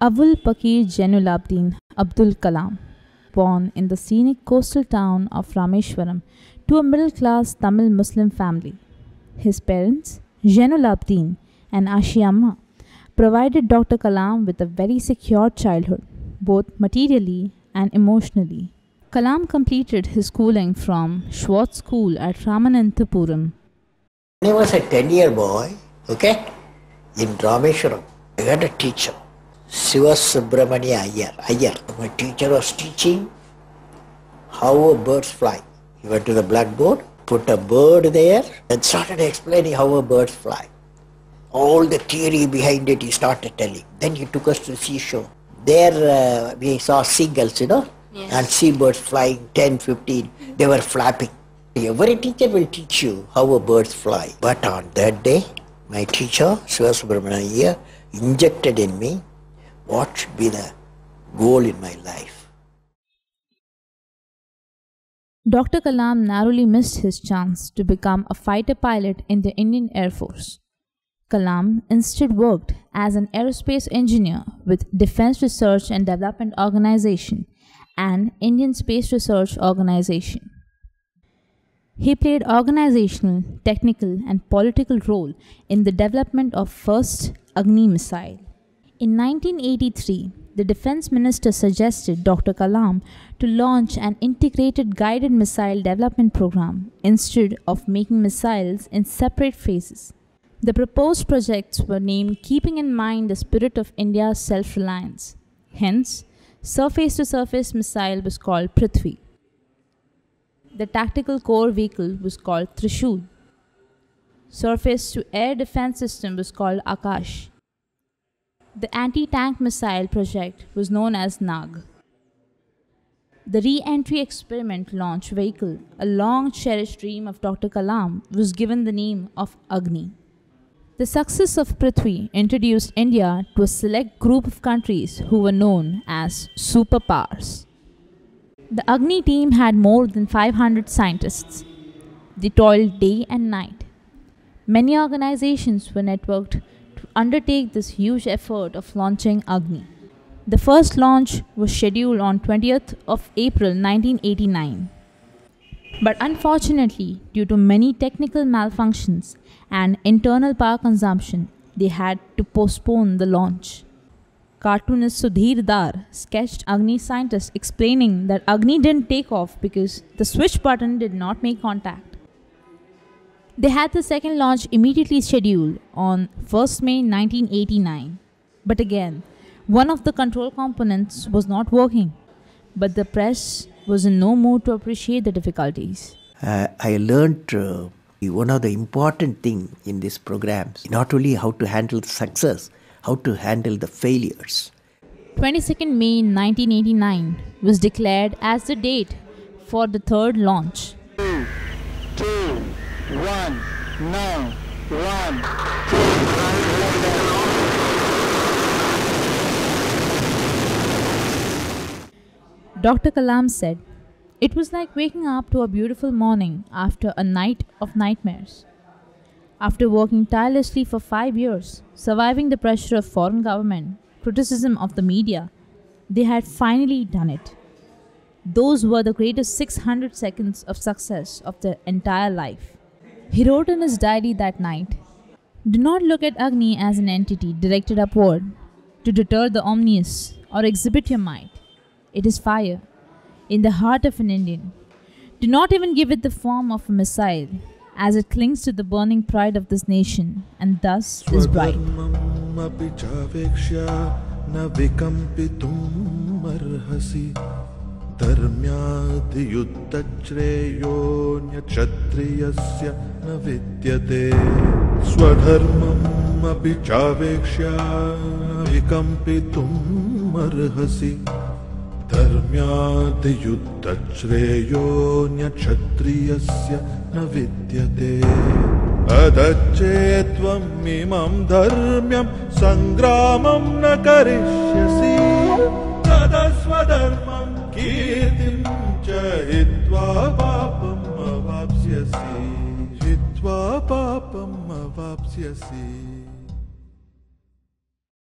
Abul Pakir Jainulabdin Abdul Kalam, born in the scenic coastal town of Rameshwaram to a middle-class Tamil Muslim family. His parents, Jainulabdin and Ashiyamma, provided Dr. Kalam with a very secure childhood, both materially and emotionally. Kalam completed his schooling from Schwartz School at Ramananthapuram. When I was a 10-year boy, in Rameshwaram, I had a teacher, Siva Subramania Iyer. My teacher was teaching how birds fly. He went to the blackboard, put a bird there, and started explaining how birds fly. All the theory behind it he started telling. Then he took us to the seashore. There we saw seagulls, Yes. and seabirds flying 10, 15. They were flapping. Every teacher will teach you how birds fly. But on that day, my teacher, Siva Subramania Iyer, injected in me what should be the goal in my life. Dr. Kalam narrowly missed his chance to become a fighter pilot in the Indian Air Force. Kalam instead worked as an aerospace engineer with Defense Research and Development Organization and Indian Space Research Organization. He played organizational, technical and political role in the development of first Agni missile. In 1983, the Defense Minister suggested Dr. Kalam to launch an integrated guided missile development program instead of making missiles in separate phases. The proposed projects were named keeping in mind the spirit of India's self-reliance. Hence, surface-to-surface missile was called Prithvi. The tactical core vehicle was called Trishul. Surface-to-air defense system was called Akash. The anti-tank missile project was known as Nag. The re-entry experiment launch vehicle, a long-cherished dream of Dr. Kalam, was given the name of Agni. The success of Prithvi introduced India to a select group of countries who were known as superpowers. The Agni team had more than 500 scientists. They toiled day and night. Many organizations were networked to undertake this huge effort of launching Agni. The first launch was scheduled on 20th of April 1989. But unfortunately, due to many technical malfunctions and internal power consumption, they had to postpone the launch. Cartoonist Sudhir Dar sketched Agni scientists explaining that Agni didn't take off because the switch button did not make contact. They had the second launch immediately scheduled on 1st May 1989. But again, one of the control components was not working. But the press was in no mood to appreciate the difficulties. I learned one of the important things in these programs, not only how to handle the success, how to handle the failures. 22nd May 1989 was declared as the date for the third launch. 3, 2, 1, now, 1, 2, Dr. Kalam said, "It was like waking up to a beautiful morning after a night of nightmares. After working tirelessly for 5 years, surviving the pressure of foreign government, criticism of the media, they had finally done it. Those were the greatest 600 seconds of success of their entire life." He wrote in his diary that night, "Do not look at Agni as an entity directed upward to deter the omnious or exhibit your might. It is fire in the heart of an Indian. Do not even give it the form of a missile, as it clings to the burning pride of this nation and thus is bright." धर्म्याद्युद्धश्रेयोऽन्यक्षत्रियस्य न विद्यते अदच्चेत्त्वम् इमं धर्म्यं सङ्ग्रामं न करिष्यसि तदस्वधर्मं कीर्तिं च हित्वा पापम् अवाप्स्यसि हित्वा पापम् अवाप्स्यसि।